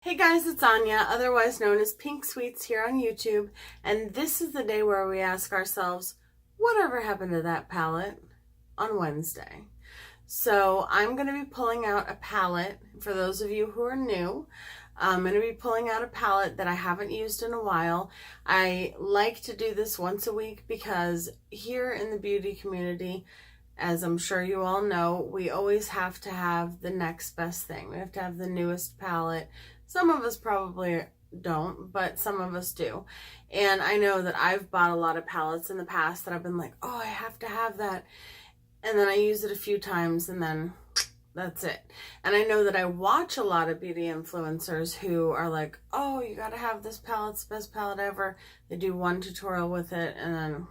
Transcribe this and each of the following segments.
Hey guys, it's Anya, otherwise known as Pink Sweets here on YouTube, and this is the day where we ask ourselves, whatever happened to that palette on Wednesday? So I'm going to be pulling out a palette, for those of you who are new. I'm going to be pulling out a palette that I haven't used in a while. I like to do this once a week because here in the beauty community, as I'm sure you all know, we always have to have the next best thing. We have to have the newest palette. Some of us probably don't, but some of us do. And I know that I've bought a lot of palettes in the past that I've been like, oh, I have to have that. And then I use it a few times and then that's it. And I know that I watch a lot of beauty influencers who are like, oh, you got to have this palette, it's the best palette ever. They do one tutorial with it and then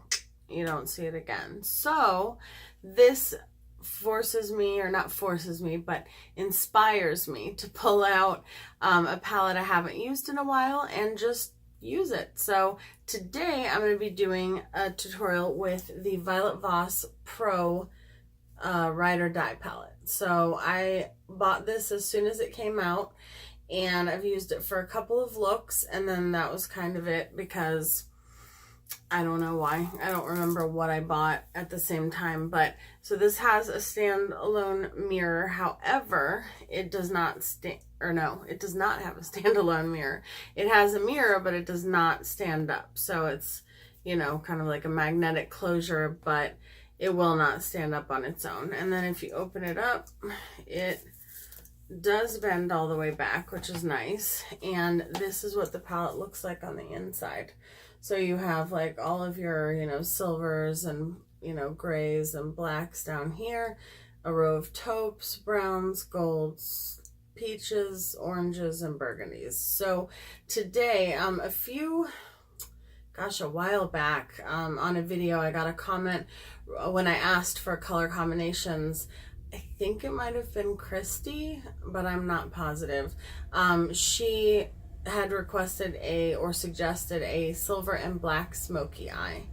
you don't see it again. So this forces me, or not forces me, but inspires me to pull out a palette I haven't used in a while and just use it. So today I'm going to be doing a tutorial with the Violet Voss Pro Ride or Die palette. So I bought this as soon as it came out and I've used it for a couple of looks and then that was kind of it because I don't know why. I don't remember what I bought at the same time, but so this has a standalone mirror. However, it does not it does not have a standalone mirror. It has a mirror, but it does not stand up. So it's, you know, kind of like a magnetic closure, but it will not stand up on its own. And then if you open it up, it does bend all the way back, which is nice. And this is what the palette looks like on the inside. So you have like all of your, you know, silvers and, you know, grays and blacks down here, a row of taupes, browns, golds, peaches, oranges, and burgundies. So today, a while back on a video, I got a comment when I asked for color combinations. I think it might have been Christy, but I'm not positive. She had requested or suggested a silver and black smoky eye.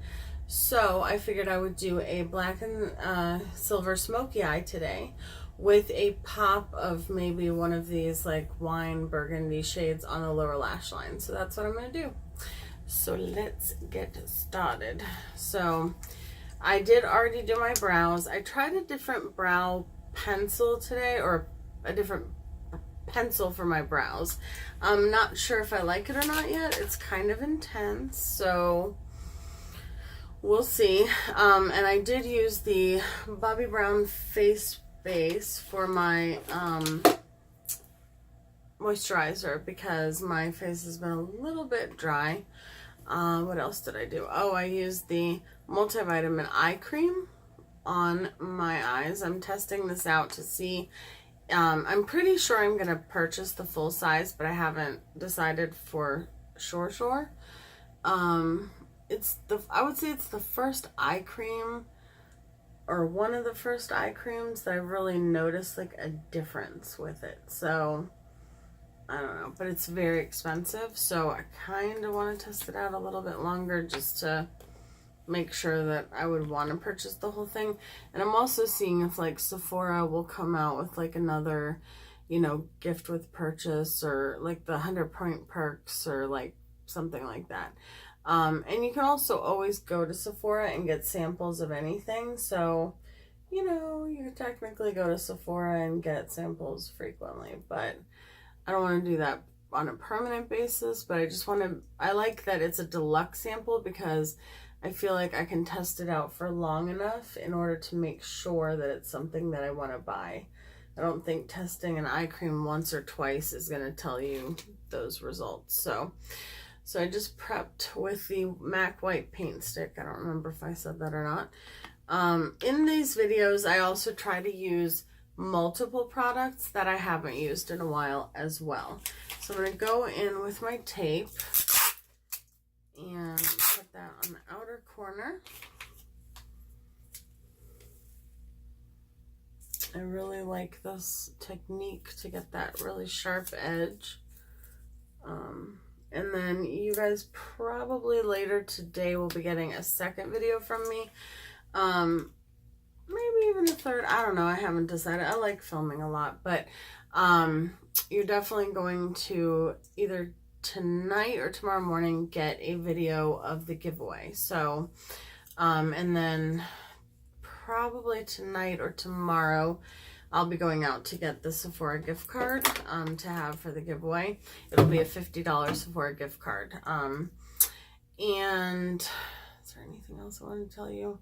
So I figured I would do a black and silver smoky eye today with a pop of maybe one of these like wine burgundy shades on the lower lash line. So that's what I'm going to do. So let's get started. So I did already do my brows. I tried a different brow pencil today, or a different pencil for my brows. I'm not sure if I like it or not yet. It's kind of intense, so we'll see. And I did use the Bobbi Brown face base for my moisturizer because my face has been a little bit dry. What else did I do? Oh, I used the multivitamin eye cream on my eyes. I'm testing this out to see. I'm pretty sure I'm going to purchase the full size, but I haven't decided for sure. I would say it's the first eye cream, or one of the first eye creams that I really noticed like a difference with it. So I don't know, but it's very expensive, so I kind of want to test it out a little bit longer just to make sure that I would want to purchase the whole thing. And I'm also seeing if like Sephora will come out with like another, you know, gift with purchase, or like the 100-point perks, or like something like that. And you can also always go to Sephora and get samples of anything. So, you know, you could technically go to Sephora and get samples frequently, but I don't want to do that on a permanent basis. But I like that it's a deluxe sample because I feel like I can test it out for long enough in order to make sure that it's something that I want to buy. I don't think testing an eye cream once or twice is going to tell you those results. So I just prepped with the MAC White Paint Stick. I don't remember if I said that or not. In these videos, I also try to use multiple products that I haven't used in a while as well. So I'm going to go in with my tape and put that on the outer corner. I really like this technique to get that really sharp edge. And then you guys probably later today will be getting a second video from me. Maybe even a third. I don't know. I haven't decided. I like filming a lot, but you're definitely going to either tonight or tomorrow morning get a video of the giveaway. So, and then probably tonight or tomorrow, I'll be going out to get the Sephora gift card to have for the giveaway. It'll be a $50 Sephora gift card. And is there anything else I want to tell you?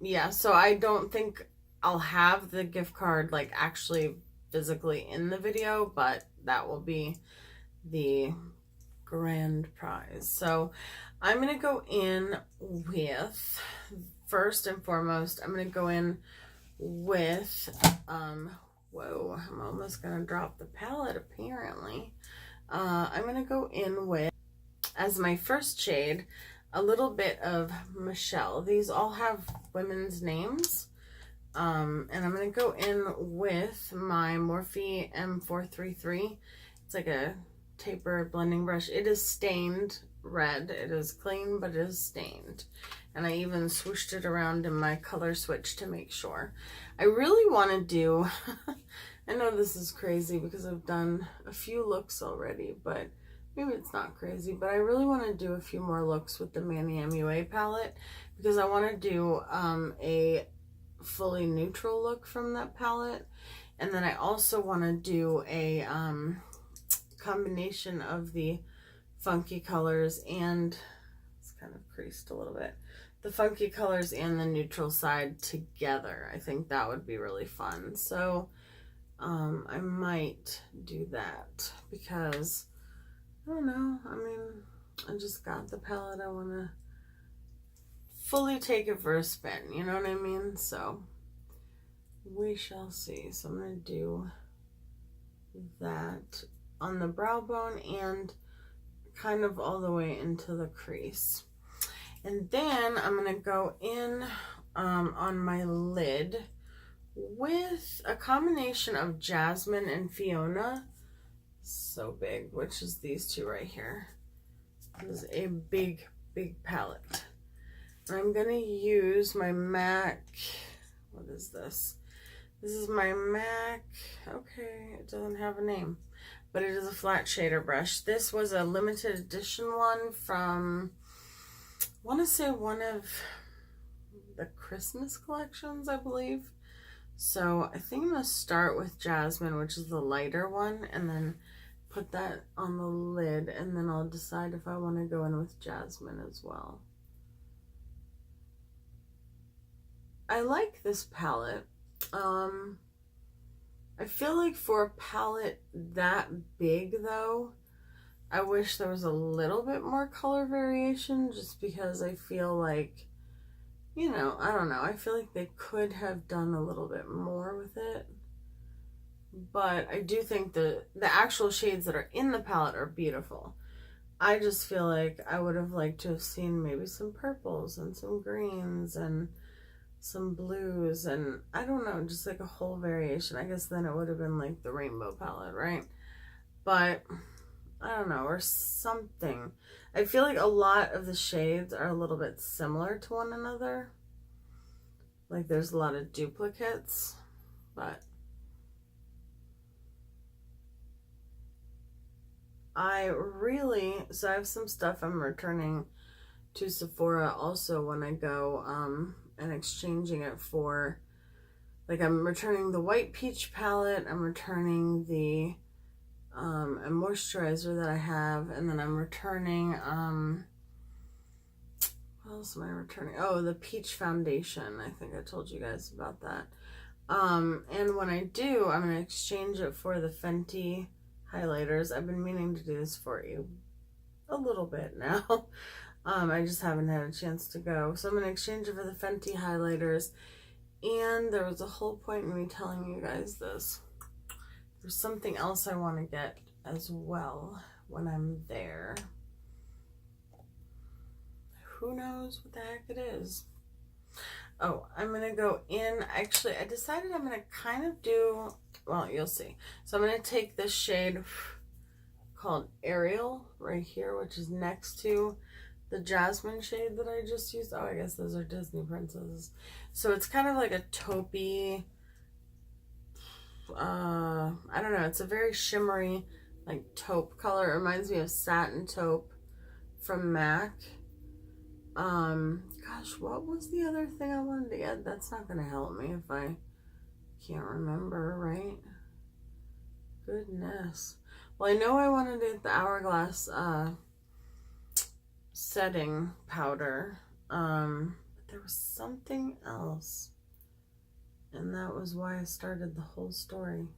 Yeah, so I don't think I'll have the gift card like actually physically in the video, but that will be the grand prize. So I'm going to go in with, first and foremost, I'm going to go in with, whoa, I'm almost going to drop the palette apparently. I'm going to go in with, as my first shade, a little bit of Michelle. These all have women's names. And I'm going to go in with my Morphe M433. It's like a tapered blending brush. It is stained red. It is clean, but it is stained. And I even swooshed it around in my color switch to make sure. I really want to do, I know this is crazy because I've done a few looks already, but maybe it's not crazy, but I really want to do a few more looks with the Manny MUA palette because I want to do a fully neutral look from that palette. And then I also want to do a combination of the funky colors, and it's kind of creased a little bit, the funky colors and the neutral side together. I think that would be really fun. So I might do that because I don't know, I mean, I just got the palette. I want to fully take it for a spin, you know what I mean? So we shall see. So I'm going to do that on the brow bone and kind of all the way into the crease. And then I'm going to go in on my lid with a combination of Jasmine and Fiona. So big, which is these two right here. This is a big palette. I'm gonna use my MAC, what is this? This is my MAC, okay, it doesn't have a name, but it is a flat shader brush. This was a limited edition one from, I want to say one of the Christmas collections, I believe. So I think I'm gonna start with Jasmine, which is the lighter one, and then put that on the lid, and then I'll decide if I want to go in with Jasmine as well. I like this palette. I feel like for a palette that big though, I wish there was a little bit more color variation, just because I feel like, you know, I don't know, I feel like they could have done a little bit more with it. But I do think the actual shades that are in the palette are beautiful. I just feel like I would have liked to have seen maybe some purples and some greens and some blues, and I don't know, just like a whole variation. I guess then it would have been like the rainbow palette, right? But I don't know, or something. I feel like a lot of the shades are a little bit similar to one another. Like there's a lot of duplicates, but so I have some stuff I'm returning to Sephora also when I go and exchanging it for, like, I'm returning the white peach palette, I'm returning the a moisturizer that I have, and then I'm returning what else am I returning? Oh, the peach foundation. I think I told you guys about that. And when I do, I'm going to exchange it for the Fenty highlighters. I've been meaning to do this for you a little bit now. I just haven't had a chance to go. So I'm going to exchange it for the Fenty highlighters. And there was a whole point in me telling you guys this. There's something else I want to get as well when I'm there. Who knows what the heck it is? Oh, I'm going to go in. Actually, I decided I'm going to kind of do, well, you'll see. So I'm going to take this shade called Ariel right here, which is next to the Jasmine shade that I just used. Oh, I guess those are Disney princesses. So it's kind of like a taupey, I don't know, it's a very shimmery, like taupe color. It reminds me of satin taupe from MAC. Gosh, what was the other thing I wanted to get? That's not gonna help me if I can't remember, right? Goodness. Well, I know I wanted to get the Hourglass setting powder. But there was something else. And that was why I started the whole story.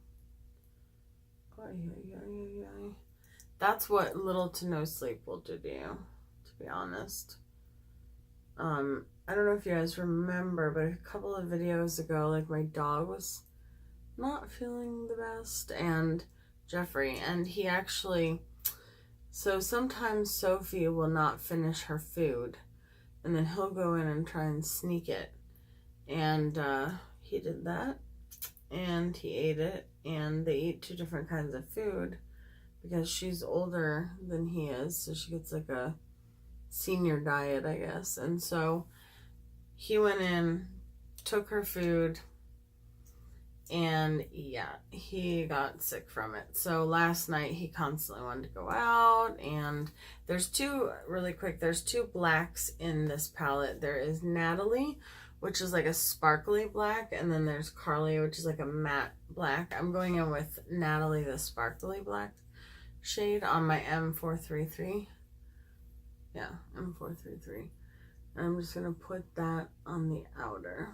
That's what little to no sleep will do to you, to be honest. I don't know if you guys remember, but a couple of videos ago, like my dog was not feeling the best, and Jeffrey, and he actually, so sometimes Sophie will not finish her food, and then he'll go in and try and sneak it, and he did that, and he ate it, and they eat two different kinds of food, because she's older than he is, so she gets like a senior diet, I guess. And so he went in, took her food, and yeah, he got sick from it. So last night he constantly wanted to go out, and there's two, really quick, there's two blacks in this palette. There is Natalie, which is like a sparkly black, and then there's Carly, which is like a matte black. I'm going in with Natalie, the sparkly black shade, on my M433. Yeah, M433. And I'm just gonna put that on the outer.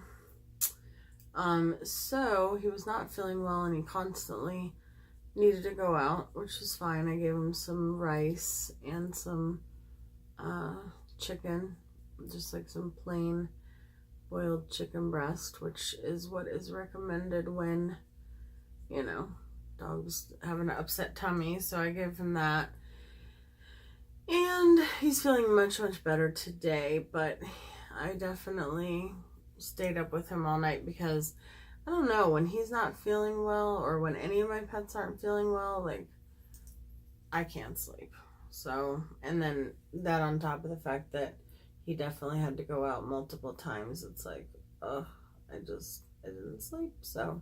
So he was not feeling well, and he constantly needed to go out, which was fine. I gave him some rice and some chicken, just like some plain boiled chicken breast, which is what is recommended when, you know, dogs have an upset tummy. So I gave him that. And he's feeling much, much better today, but I definitely stayed up with him all night because, I don't know, when he's not feeling well, or when any of my pets aren't feeling well, like, I can't sleep. So, and then that on top of the fact that he definitely had to go out multiple times, it's like, ugh, I didn't sleep. So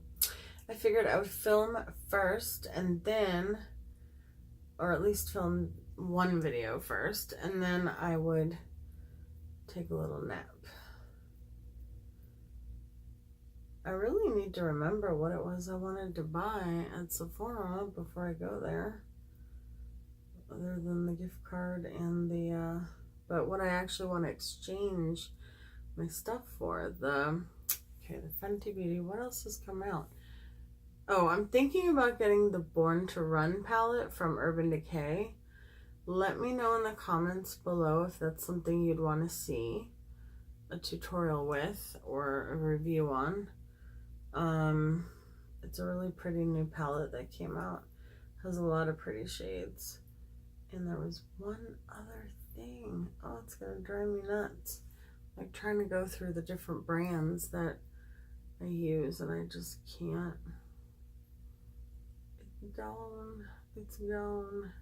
I figured I would film first, and then, or at least film one video first, and then I would take a little nap. I really need to remember what it was I wanted to buy at Sephora before I go there, other than the gift card and the but what I actually want to exchange my stuff for, the Fenty Beauty, what else has come out? Oh, I'm thinking about getting the Born to Run palette from Urban Decay. Let me know in the comments below if that's something you'd want to see a tutorial with or a review on. It's a really pretty new palette that came out. Has a lot of pretty shades. And there was one other thing. Oh, it's gonna drive me nuts. Like trying to go through the different brands that I use, and I just can't. It's gone. It's gone.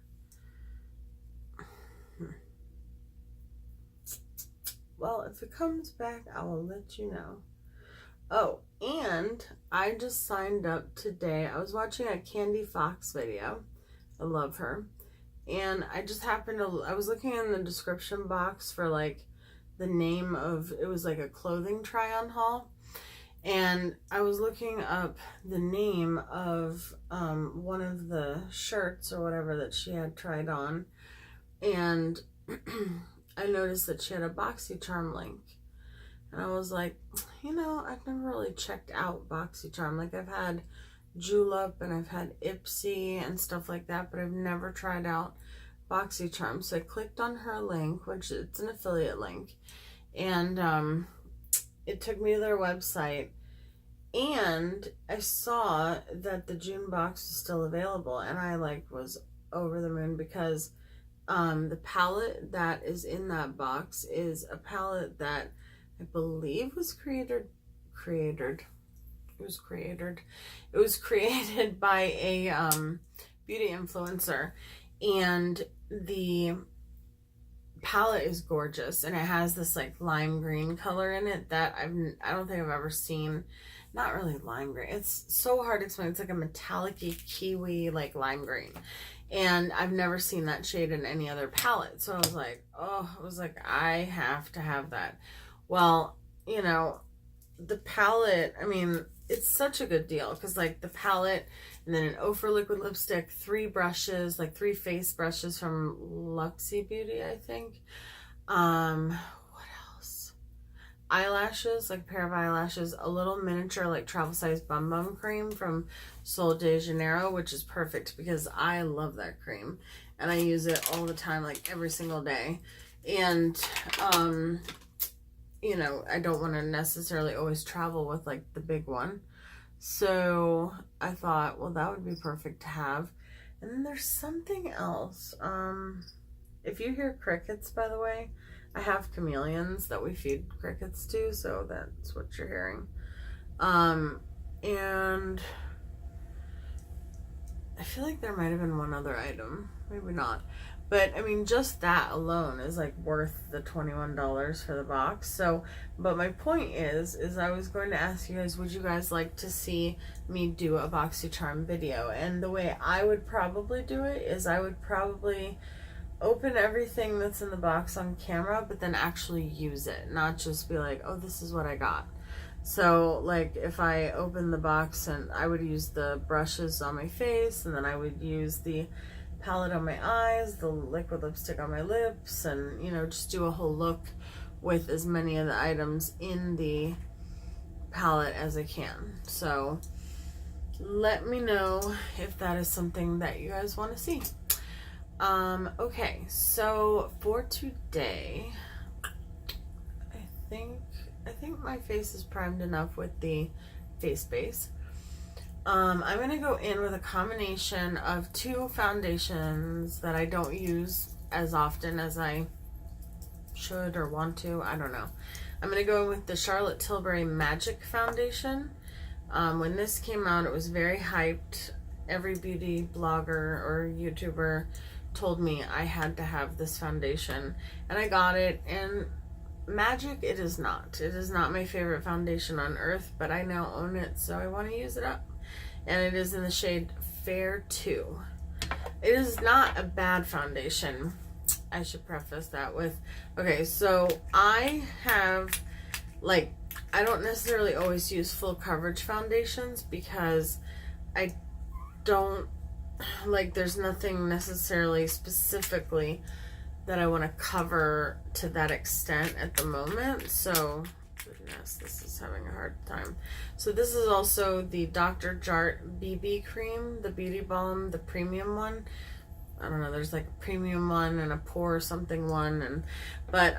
Well, if it comes back, I will let you know. Oh, and I just signed up today. I was watching a Candy Fox video. I love her. And I just happened to, I was looking in the description box for like the name of, it was like a clothing try-on haul. And I was looking up the name of one of the shirts or whatever that she had tried on. And I noticed that she had a BoxyCharm link. And I was like, you know, I've never really checked out BoxyCharm. Like, I've had Julep and I've had Ipsy and stuff like that, but I've never tried out BoxyCharm. So I clicked on her link, which it's an affiliate link, and it took me to their website, and I saw that the June box was still available, and I like was over the moon because the palette that is in that box is a palette that I believe was created by a beauty influencer, and the palette is gorgeous, and it has this like lime green color in it that I don't think I've ever seen not really lime green. It's so hard to explain. It's like a metallic-y kiwi, like lime green. And I've never seen that shade in any other palette. So I was like, oh, I was like, I have to have that. Well, you know, the palette, I mean, it's such a good deal because like the palette and then an Ophir liquid lipstick, 3 brushes, like 3 face brushes from Luxie Beauty, I think. What else? Eyelashes, like a pair of eyelashes, a little miniature like travel size bum bum cream from Sol de Janeiro, which is perfect because I love that cream and I use it all the time, like every single day. And you know, I don't want to necessarily always travel with like the big one. So I thought, well, that would be perfect to have. And then there's something else. If you hear crickets, by the way, I have chameleons that we feed crickets to, so that's what you're hearing. And I feel like there might have been one other item. Maybe not. But, I mean, just that alone is, like, worth the $21 for the box. So, but my point is I was going to ask you guys, would you guys like to see me do a BoxyCharm video? And the way I would probably do it is I would probably open everything that's in the box on camera, but then actually use it. Not just be like, oh, this is what I got. So, like, if I open the box, and I would use the brushes on my face, and then I would use the palette on my eyes, the liquid lipstick on my lips, and, you know, just do a whole look with as many of the items in the palette as I can. So, let me know if that is something that you guys want to see. Okay, so for today, I think my face is primed enough with the face base. I'm going to go in with a combination of 2 foundations that I don't use as often as I should or want to. I don't know. I'm going to go in with the Charlotte Tilbury Magic Foundation. When this came out, it was very hyped. Every beauty blogger or YouTuber told me I had to have this foundation. And I got it, and magic it is not. It is not my favorite foundation on earth, but I now own it, so I want to use it up. And it is in the shade Fair 2. It is not a bad foundation. I should preface that with, okay, so I have, like, I don't necessarily always use full coverage foundations because I don't, like, there's nothing necessarily specifically that I want to cover to that extent at the moment. So, goodness, this is having a hard time. So this is also the Dr. Jart BB cream, the beauty balm, the premium one. I don't know, there's like a premium one and a pore something one, but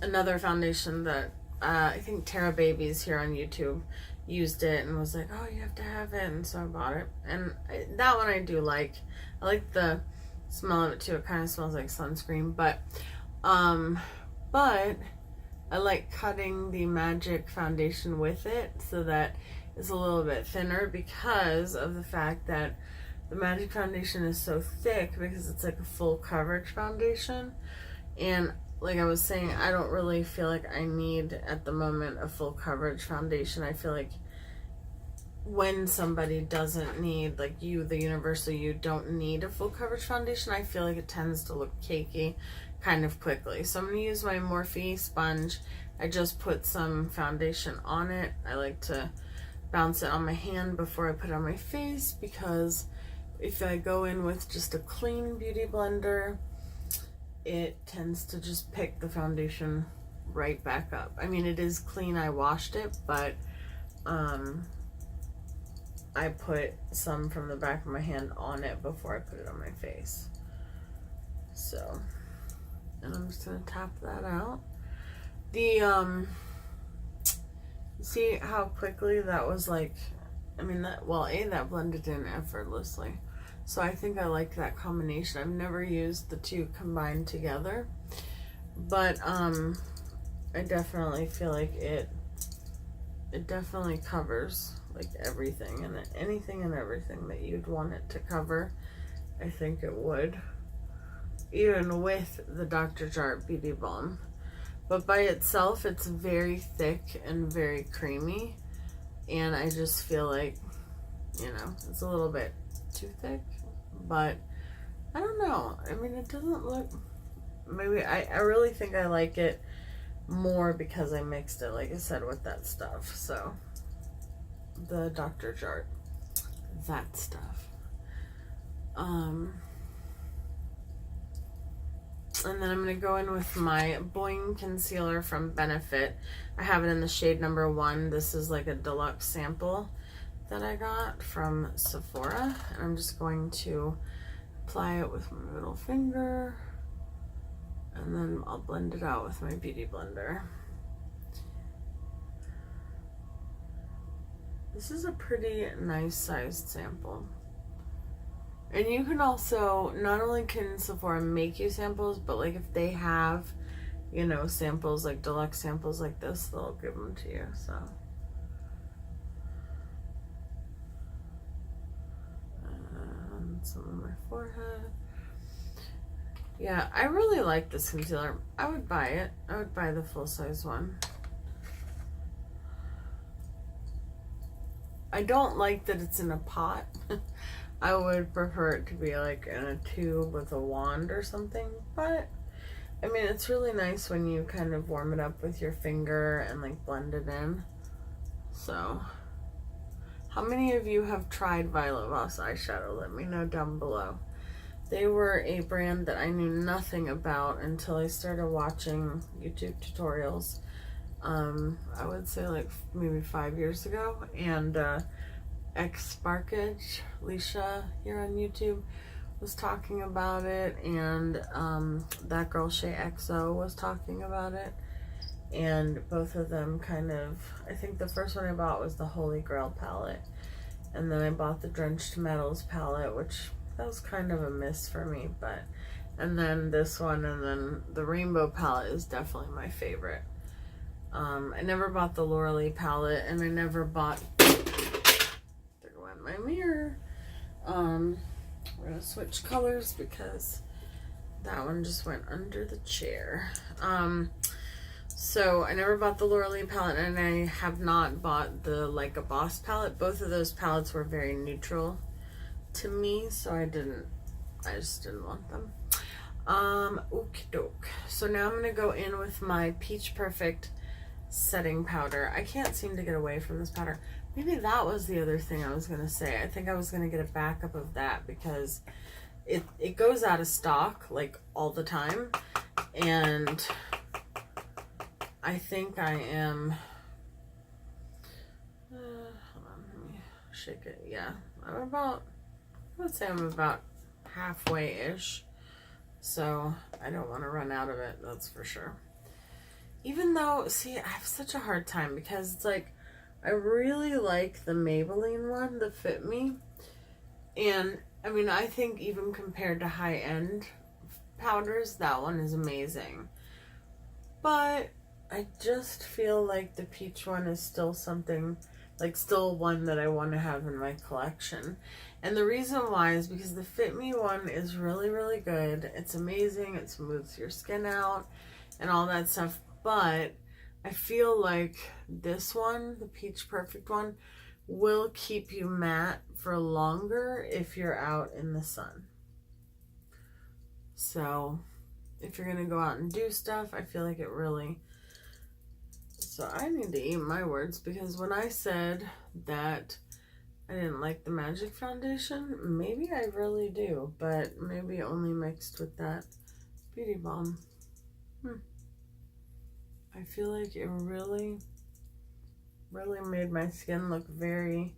another foundation that I think Tara Babies here on YouTube used it and was like, oh, you have to have it, and so I bought it. And that one I do like. I like the smell of it too. It kind of smells like sunscreen, but I like cutting the Magic foundation with it so that it's a little bit thinner because of the fact that the Magic foundation is so thick because it's like a full coverage foundation. And like I was saying, I don't really feel like I need at the moment a full coverage foundation. I feel like when somebody doesn't need, like you, the universal you, don't need a full coverage foundation, I feel like it tends to look cakey kind of quickly. So I'm going to use my Morphe sponge. I just put some foundation on it. I like to bounce it on my hand before I put it on my face because if I go in with just a clean beauty blender, it tends to just pick the foundation right back up. I mean, it is clean. I washed it, but I put some from the back of my hand on it before I put it on my face. So, and I'm just gonna tap that out. The see how quickly that was, like, I mean, that, well, that blended in effortlessly. So I think I like that combination. I've never used the two combined together, but I definitely feel like it definitely covers like everything and anything and everything that you'd want it to cover. I think it would, even with the Dr. Jart BB Balm. But by itself, it's very thick and very creamy. and I just feel like, you know, it's a little bit too thick, but I don't know. I mean, it doesn't look, maybe, I really think I like it more because I mixed it, like I said, with that stuff. So, the Dr. Jart, that stuff. And then I'm going to go in with my Boing Concealer from Benefit. I have it in the shade number 1. This is like a deluxe sample that I got from Sephora. And I'm just going to apply it with my middle finger. And then I'll blend it out with my Beauty Blender. This is a pretty nice sized sample. And you can also, not only can Sephora make you samples, but like if they have, you know, samples, like deluxe samples like this, they'll give them to you, so. And some on my forehead. Yeah, I really like this concealer. I would buy it. I would buy the full-size one. I don't like that it's in a pot. I would prefer it to be like in a tube with a wand or something, but I mean, it's really nice when you kind of warm it up with your finger and like blend it in. So, how many of you have tried Violet Voss eyeshadow? Let me know down below. They were a brand that I knew nothing about until I started watching YouTube tutorials. I would say like maybe 5 years ago, and Sparkage, Leisha here on YouTube, was talking about it, and that girl Shay XO was talking about it, and both of them kind of, I think the first one I bought was the Holy Grail palette, and then I bought the Drenched Metals palette, which that was kind of a miss for me, but, and then this one, and then the Rainbow palette is definitely my favorite. I never bought the Lauralee palette, and I never bought, there went my mirror. We're gonna switch colors because that one just went under the chair. So I never bought the Lauralee palette, and I have not bought the Like a Boss palette. Both of those palettes were very neutral to me, so I just didn't want them. Okie doke. So now I'm gonna go in with my Peach Perfect setting powder. I can't seem to get away from this powder. Maybe that was the other thing I was gonna say. I think I was gonna get a backup of that because it goes out of stock like all the time, and I think I am hold on, let me shake it. Yeah, I would say I'm about halfway-ish, so I don't want to run out of it, that's for sure. Even though, see, I have such a hard time because it's like, I really like the Maybelline one, the Fit Me. And, I mean, I think even compared to high-end powders, that one is amazing. But I just feel like the peach one is still something, like still one that I want to have in my collection. And the reason why is because the Fit Me one is really, really good. It's amazing. It smooths your skin out and all that stuff. But I feel like this one, the Peach Perfect one, will keep you matte for longer if you're out in the sun. So if you're going to go out and do stuff, I feel like it really... So I need to eat my words, because when I said that I didn't like the Magic Foundation, maybe I really do, but maybe only mixed with that Beauty Balm. I feel like it really, really made my skin look very,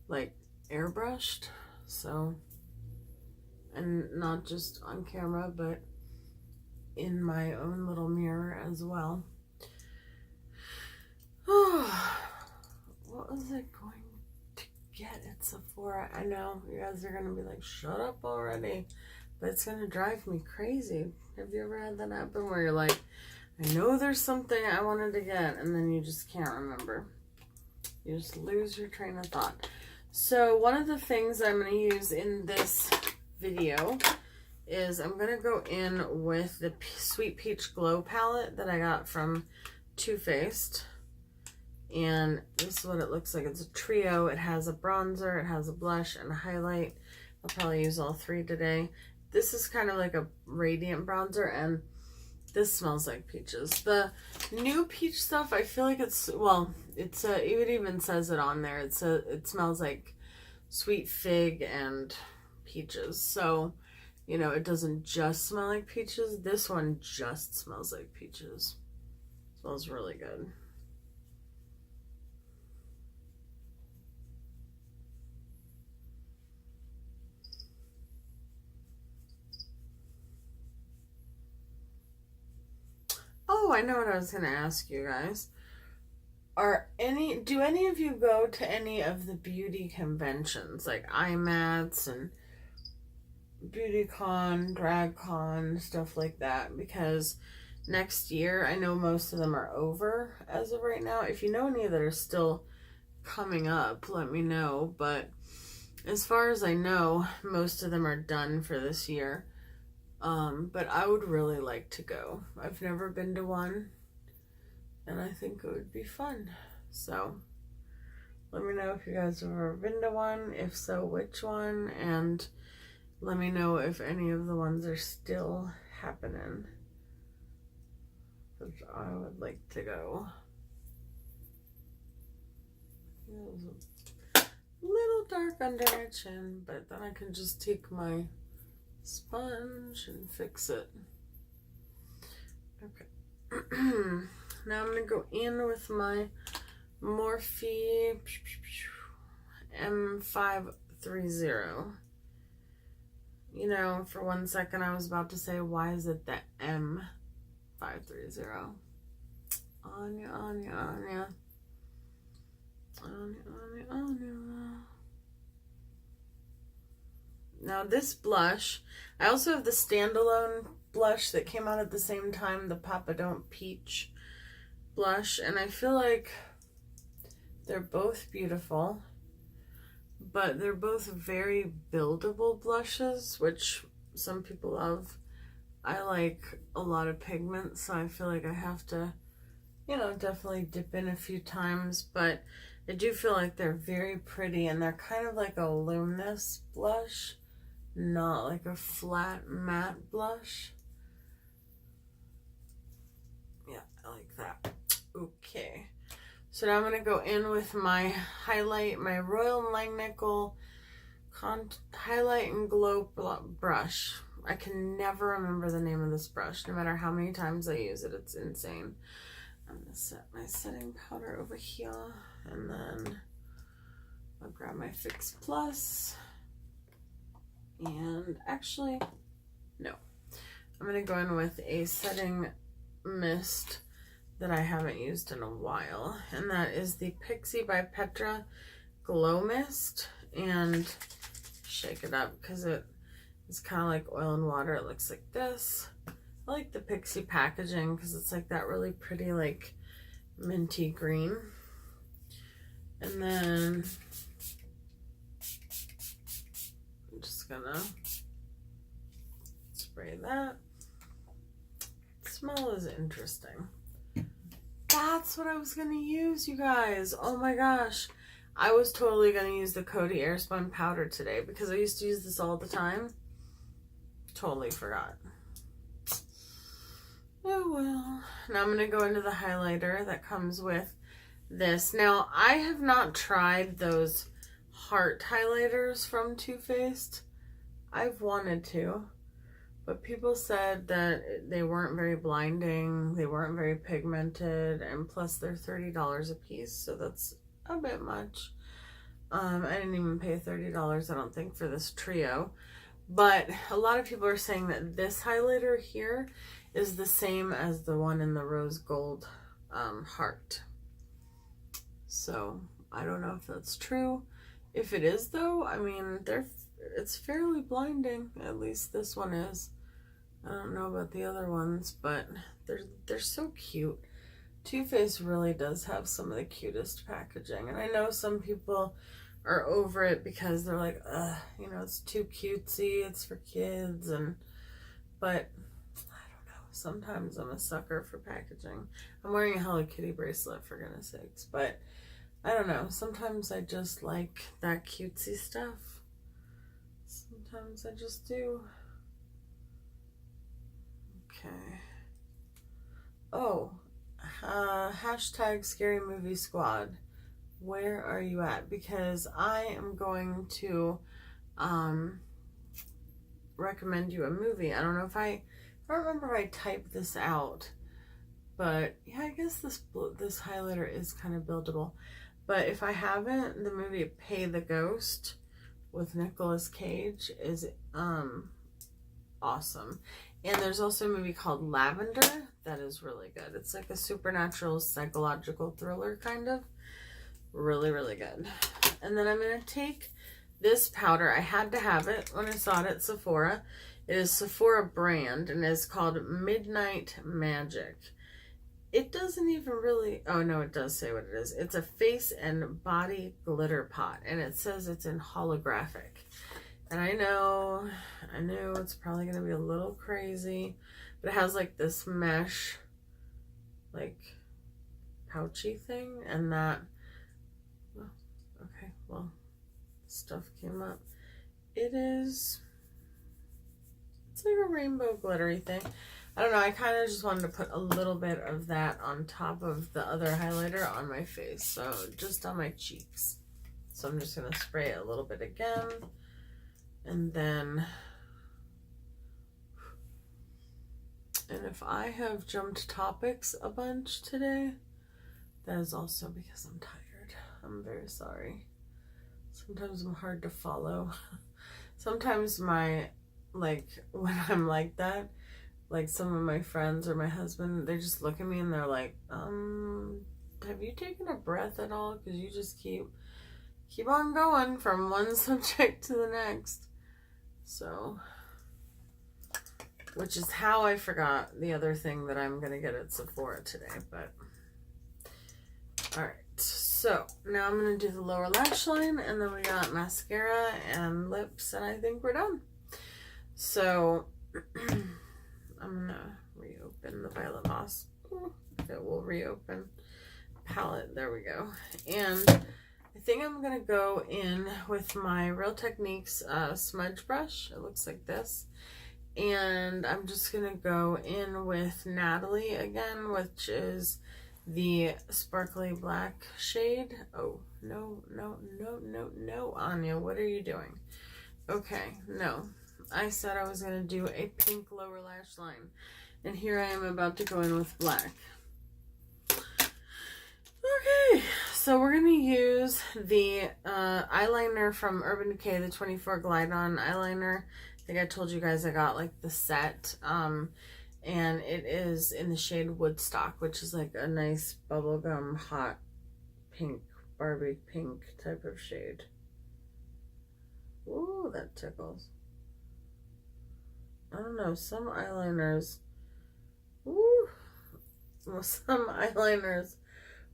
like, airbrushed. So, and not just on camera, but in my own little mirror as well. Oh, what was I going to get at Sephora? I know, you guys are going to be like, shut up already. But it's going to drive me crazy. Have you ever had that happen where you're like, I know there's something I wanted to get, and then you just can't remember. You just lose your train of thought. So one of the things I'm going to use in this video is I'm going to go in with the Sweet Peach Glow palette that I got from Too Faced. And this is what it looks like. It's a trio. It has a bronzer, it has a blush, and a highlight. I'll probably use all three today. This is kind of like a radiant bronzer, and this smells like peaches. The new peach stuff, I feel like it's, well, it's it even says it on there. It smells like sweet fig and peaches. So, you know, it doesn't just smell like peaches. This one just smells like peaches. It smells really good. Oh, I know what I was going to ask you guys. Do any of you go to any of the beauty conventions like IMATS and BeautyCon, DragCon, stuff like that? Because next year, I know most of them are over as of right now. If you know any that are still coming up, let me know. But as far as I know, most of them are done for this year. But I would really like to go. I've never been to one, and I think it would be fun. So let me know if you guys have ever been to one. If so, which one? And let me know if any of the ones are still happening, because I would like to go. It was a little dark under my chin, but then I can just take my sponge and fix it. Okay. Now I'm going to go in with my Morphe M530. You know, for one second I was about to say, why is it the M530? Anya, Anya, Anya. Anya, Anya, Anya. Now this blush, I also have the standalone blush that came out at the same time, the Papa Don't Peach blush, and I feel like they're both beautiful, but they're both very buildable blushes, which some people love. I like a lot of pigment, so I feel like I have to, you know, definitely dip in a few times, but I do feel like they're very pretty, and they're kind of like a luminous blush, not like a flat matte blush. Yeah, I like that. Okay, so now I'm going to go in with my highlight, my Royal Langnickel Highlight and Glow brush. I can never remember the name of this brush, no matter how many times I use it. It's insane. I'm going to set my setting powder over here, and then I'll grab my Fix Plus. And actually, no. I'm going to go in with a setting mist that I haven't used in a while. And that is the Pixie by Petra Glow Mist. And shake it up because it's kind of like oil and water. It looks like this. I like the Pixie packaging because it's like that really pretty, like, minty green. And then I'm just gonna spray that. The smell is interesting. That's what I was gonna use, you guys. Oh my gosh. I was totally gonna use the Coty Airspun powder today because I used to use this all the time. Totally forgot. Oh well. Now I'm gonna go into the highlighter that comes with this. Now, I have not tried those heart highlighters from Too Faced. I've wanted to, but people said that they weren't very blinding, they weren't very pigmented, and plus they're $30 a piece, so that's a bit much. I didn't even pay $30, I don't think, for this trio. But a lot of people are saying that this highlighter here is the same as the one in the rose gold heart. So I don't know if that's true. If it is, though, I mean, it's fairly blinding. At least this one is. I don't know about the other ones, but they're so cute. Too Faced really does have some of the cutest packaging, and I know some people are over it because they're like, ugh, you know, it's too cutesy, it's for kids, but I don't know, sometimes I'm a sucker for packaging. I'm wearing a Hello Kitty bracelet, for goodness sakes, but I don't know. Sometimes I just like that cutesy stuff. Sometimes I just do. Okay. Oh, hashtag Scary Movie Squad. Where are you at? Because I am going to recommend you a movie. I don't know if I don't remember if I typed this out, but yeah, I guess this highlighter is kind of buildable. But if I haven't, the movie Pay the Ghost with Nicolas Cage is awesome. And there's also a movie called Lavender that is really good. It's like a supernatural psychological thriller kind of. Really, really good. And then I'm going to take this powder. I had to have it when I saw it at Sephora. It is Sephora brand and is called Midnight Magic. It doesn't even really, oh no, it does say what it is. It's a face and body glitter pot, and it says it's in holographic. And I know it's probably going to be a little crazy, but it has like this mesh, like pouchy thing, and that, okay, well, stuff came up. It's like a rainbow glittery thing. I don't know, I kind of just wanted to put a little bit of that on top of the other highlighter on my face, so just on my cheeks. So I'm just going to spray it a little bit again, and then, and if I have jumped topics a bunch today, that is also because I'm tired. I'm very sorry. Sometimes I'm hard to follow. Sometimes when I'm like that, like some of my friends or my husband, they just look at me and they're like, have you taken a breath at all? Because you just keep on going from one subject to the next. So, which is how I forgot the other thing that I'm going to get at Sephora today, but all right. So now I'm going to do the lower lash line, and then we got mascara and lips, and I think we're done. So I'm going to reopen the Violet Voss. It will reopen palette. There we go. And I think I'm going to go in with my Real Techniques smudge brush. It looks like this. And I'm just going to go in with Natalie again, which is the sparkly black shade. Oh, no, Anya, what are you doing? Okay, no. I said I was going to do a pink lower lash line, and here I am about to go in with black. Okay, so we're going to use the eyeliner from Urban Decay, the 24 Glide On eyeliner. I think I told you guys I got like the set, and it is in the shade Woodstock, which is like a nice bubblegum hot pink, Barbie pink type of shade. Ooh, that tickles. I don't know, some eyeliners,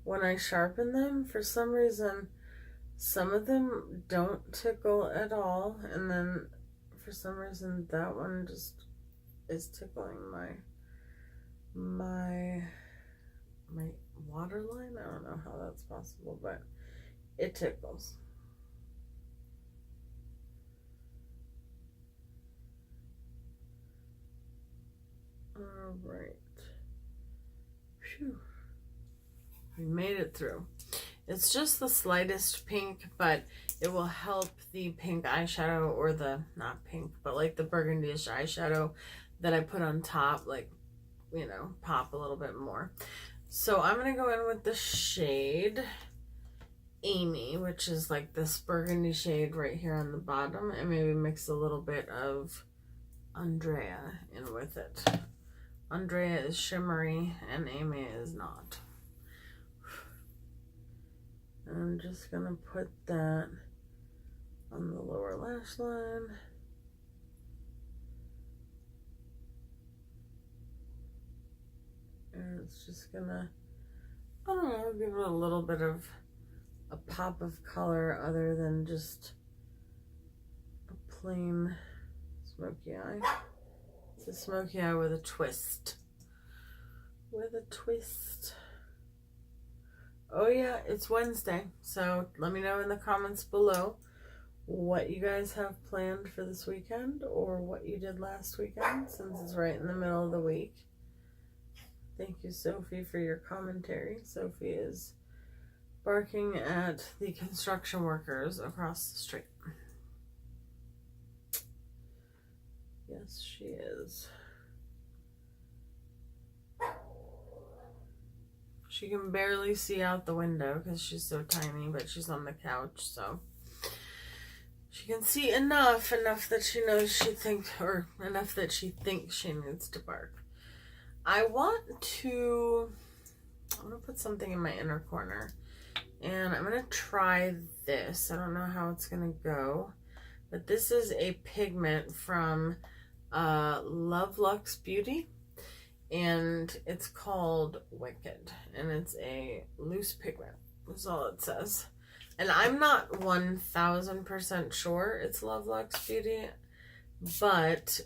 when I sharpen them, for some reason, some of them don't tickle at all, and then for some reason that one just is tickling my waterline. I don't know how that's possible, but it tickles. All right. Phew. We made it through. It's just the slightest pink, but it will help the pink eyeshadow, or the, not pink, but like the burgundy-ish eyeshadow that I put on top, like, you know, pop a little bit more. So I'm going to go in with the shade Amy, which is like this burgundy shade right here on the bottom, and maybe mix a little bit of Andrea in with it. Andrea is shimmery and Amy is not. And I'm just going to put that on the lower lash line. And it's just going to, I don't know, give it a little bit of a pop of color other than just a plain smoky eye. It's a smoky eye with a twist. with a twist. Oh yeah, it's Wednesday, so let me know in the comments below what you guys have planned for this weekend or what you did last weekend, since it's right in the middle of the week. Thank you, Sophie, for your commentary. Sophie is barking at the construction workers across the street. Yes, she is. She can barely see out the window because she's so tiny, but she's on the couch, so she can see enough that she knows enough that she thinks she needs to bark. I want to put something in my inner corner, and I'm going to try this. I don't know how it's going to go, but this is a pigment from Love Luxe Beauty, and it's called Wicked, and it's a loose pigment. That's all it says. And I'm not 1000% sure it's Love Luxe Beauty, but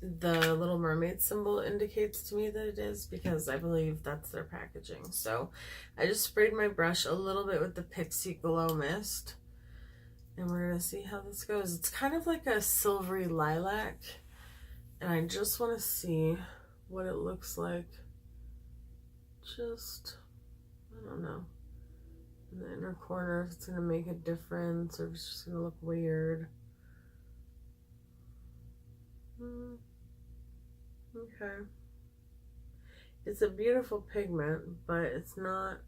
the Little Mermaid symbol indicates to me that it is, because I believe that's their packaging. So I just sprayed my brush a little bit with the Pixie Glow Mist, and we're going to see how this goes. It's kind of like a silvery lilac, and I just want to see what it looks like. Just, I don't know, in the inner corner, if it's going to make a difference or if it's just going to look weird. Okay. It's a beautiful pigment, but it's not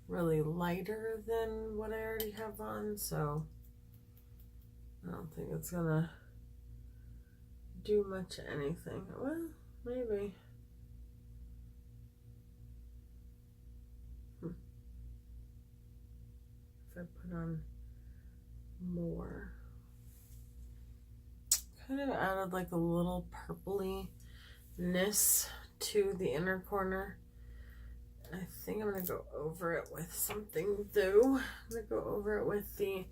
really lighter than what I already have on, so I don't think it's gonna do much anything. Well, maybe. If I put on more. Kind of added like a little purplyness to the inner corner. I think I'm going to go over it with something though. I'm going to go over it with the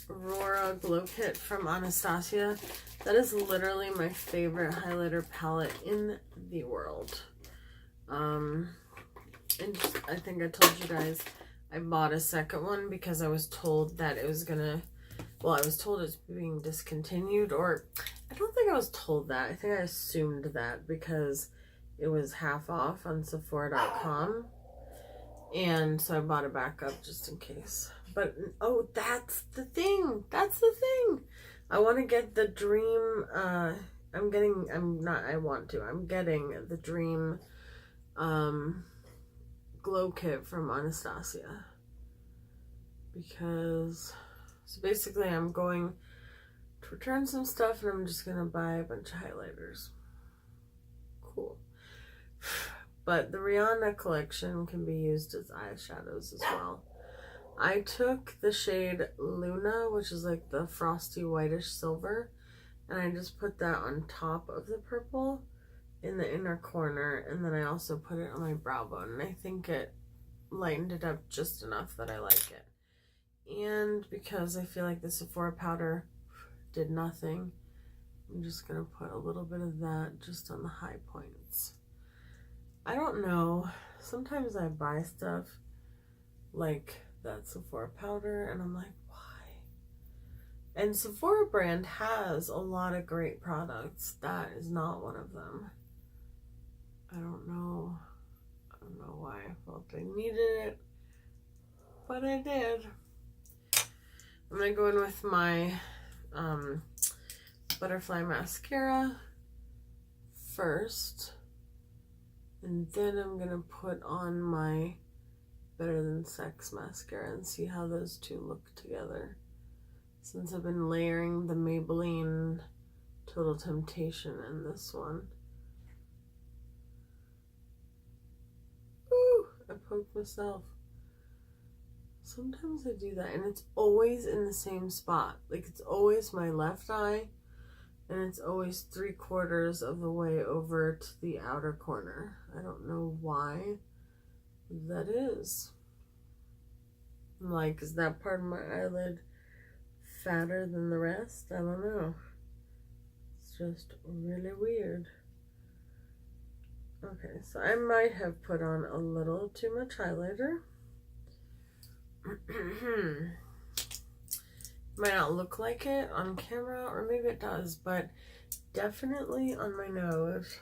Aurora Glow Kit from Anastasia. That is literally my favorite highlighter palette in the world. And I think I told you guys I bought a second one because I was told that it was gonna, well, I was told it's being discontinued, or I don't think I was told that. I think I assumed that because it was half off on Sephora.com. And so I bought it back up just in case. But, oh, that's the thing. That's the thing. I want to get the Dream, I'm getting the Dream Glow Kit from Anastasia. Because, so basically I'm going to return some stuff and I'm just going to buy a bunch of highlighters. Cool. But the Rihanna collection can be used as eyeshadows as well. I took the shade Luna, which is like the frosty whitish silver, and I just put that on top of the purple in the inner corner, and then I also put it on my brow bone, and I think it lightened it up just enough that I like it. And because I feel like the Sephora powder did nothing, I'm just going to put a little bit of that just on the high points. I don't know, sometimes I buy stuff like that Sephora powder and I'm like, why? And Sephora brand has a lot of great products. That is not one of them. I don't know why I felt I needed it, but I did. I'm gonna go in with my butterfly mascara first, and then I'm gonna put on my Better Than Sex mascara and see how those two look together, since I've been layering the Maybelline Total Temptation in this one. Ooh, I poked myself. Sometimes I do that, and it's always in the same spot. Like, it's always my left eye, and it's always 3/4 of the way over to the outer corner. I don't know why that is. I'm like, is that part of my eyelid fatter than the rest? I don't know. It's just really weird. Okay, so I might have put on a little too much highlighter. Might not look like it on camera, or maybe it does, but definitely on my nose,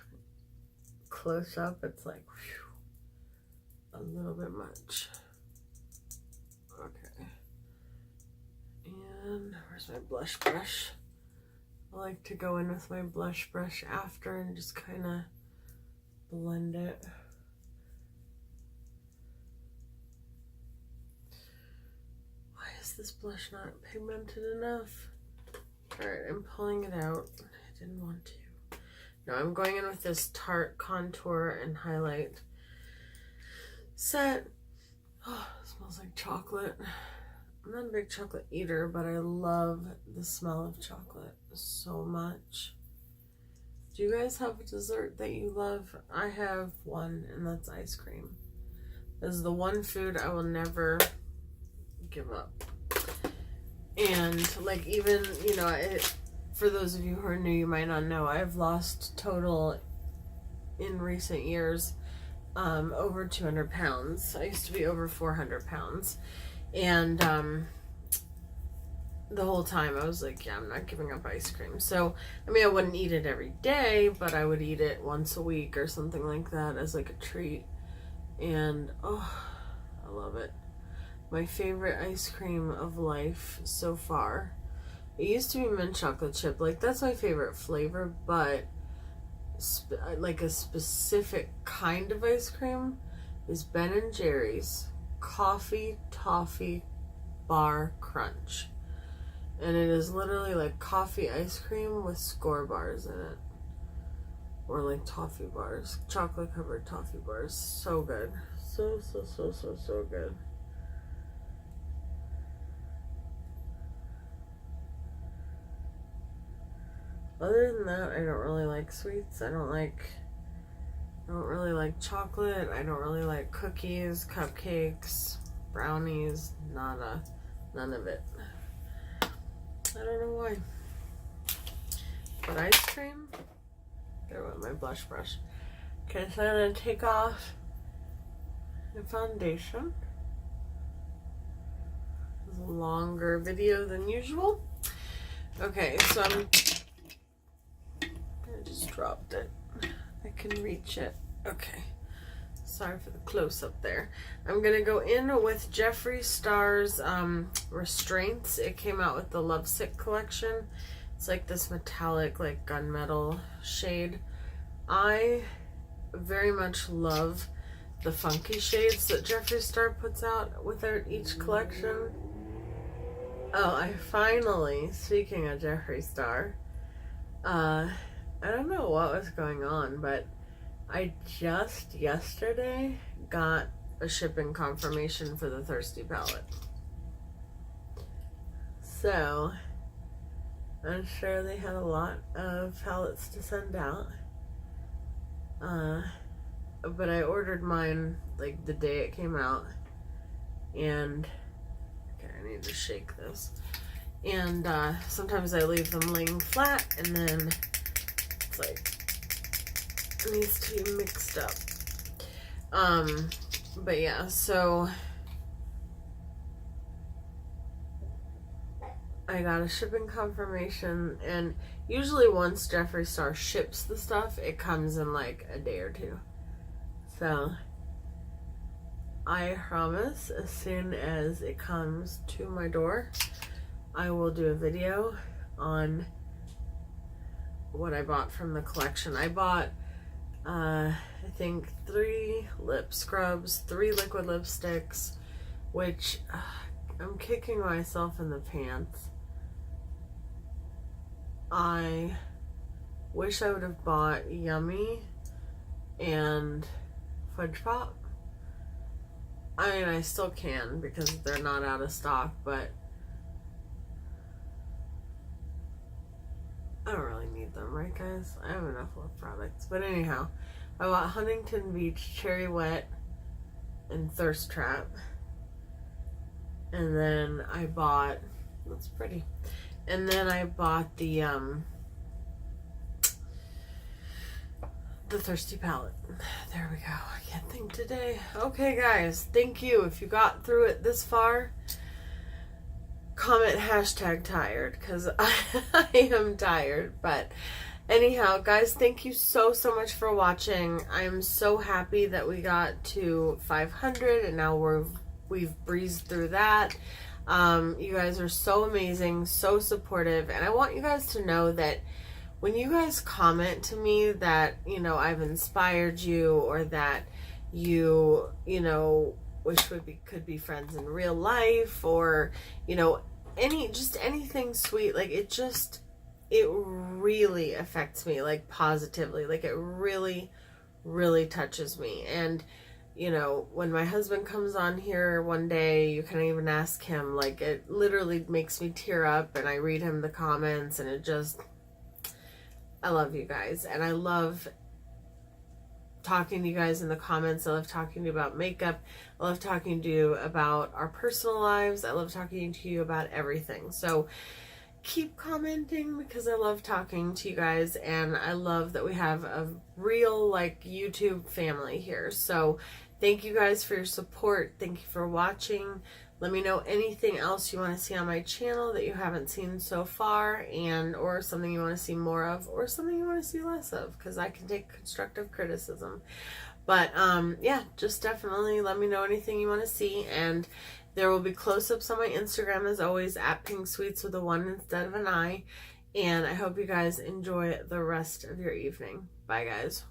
close up, it's like whew, a little bit much. Okay. And where's my blush brush? I like to go in with my blush brush after and just kind of blend it. Why is this blush not pigmented enough? Alright, I'm pulling it out. I didn't want to. No, I'm going in with this Tarte contour and highlight set. Oh, it smells like chocolate. I'm not a big chocolate eater, but I love the smell of chocolate so much. Do you guys have a dessert that you love? I have one, and that's ice cream. This is the one food I will never give up. And like, even, you know, for those of you who are new, you might not know, I've lost total in recent years over 200 pounds. I used to be over 400 pounds. And the whole time I was like, yeah, I'm not giving up ice cream. So, I mean, I wouldn't eat it every day, but I would eat it once a week or something like that as like a treat. And, oh, I love it. My favorite ice cream of life so far. It used to be mint chocolate chip. Like, that's my favorite flavor, but like a specific kind of ice cream is Ben & Jerry's Coffee Toffee Bar Crunch. And it is literally like coffee ice cream with score bars in it. Or like toffee bars. Chocolate covered toffee bars. So good. So good. Other than that, I don't really like sweets. I don't really like chocolate. I don't really like cookies, cupcakes, brownies, nada. None of it. I don't know why. But ice cream? There went my blush brush. Okay, so I'm going to take off the foundation. This is a longer video than usual. Okay, so I just dropped it. I can reach it. Okay. Sorry for the close-up there. I'm going to go in with Jeffree Star's Restraints. It came out with the Lovesick collection. It's like this metallic, like gunmetal shade. I very much love the funky shades that Jeffree Star puts out with each collection. Oh, I finally, speaking of Jeffree Star, I don't know what was going on, but I just yesterday got a shipping confirmation for the Thirsty palette. So, I'm sure they had a lot of palettes to send out. But I ordered mine like the day it came out. And, okay, I need to shake this. And sometimes I leave them laying flat and then it's like, it needs to be mixed up. But yeah, so I got a shipping confirmation, and usually once Jeffree Star ships the stuff, it comes in like a day or two. So I promise as soon as it comes to my door, I will do a video on what I bought from the collection. I bought I think 3 lip scrubs, 3 liquid lipsticks, which I'm kicking myself in the pants. I wish I would have bought Yummy and Fudge Pop. I mean, I still can because they're not out of stock, but I don't really need them, right guys? I have enough lip products. But anyhow, I bought Huntington Beach Cherry Wet and Thirst Trap. And then I bought, that's pretty. And then I bought the the thirsty palette. There we go. I can't think today. Okay, guys, thank you. If you got through it this far, comment #tired, because I am tired. But anyhow, guys, thank you so much for watching. I'm so happy that we got to 500, and now we've breezed through that. You guys are so amazing, so supportive, and I want you guys to know that when you guys comment to me that, you know, I've inspired you, or that you know, wish we could be friends in real life, or, you know, anything sweet, like, it really affects me, like, positively. Like, it really touches me. And, you know, when my husband comes on here one day, you can even ask him, like, it literally makes me tear up, and I read him the comments, and it just, I love you guys, and I love talking to you guys in the comments. I love talking to you about makeup. I love talking to you about our personal lives. I love talking to you about everything. So keep commenting, because I love talking to you guys, and I love that we have a real, like, YouTube family here. So thank you guys for your support. Thank you for watching. Let me know anything else you want to see on my channel that you haven't seen so far, and or something you want to see more of, or something you want to see less of, because I can take constructive criticism. But yeah, just definitely let me know anything you want to see. And there will be close-ups on my Instagram, as always, @pinksweets with a 1 instead of an I. And I hope you guys enjoy the rest of your evening. Bye, guys.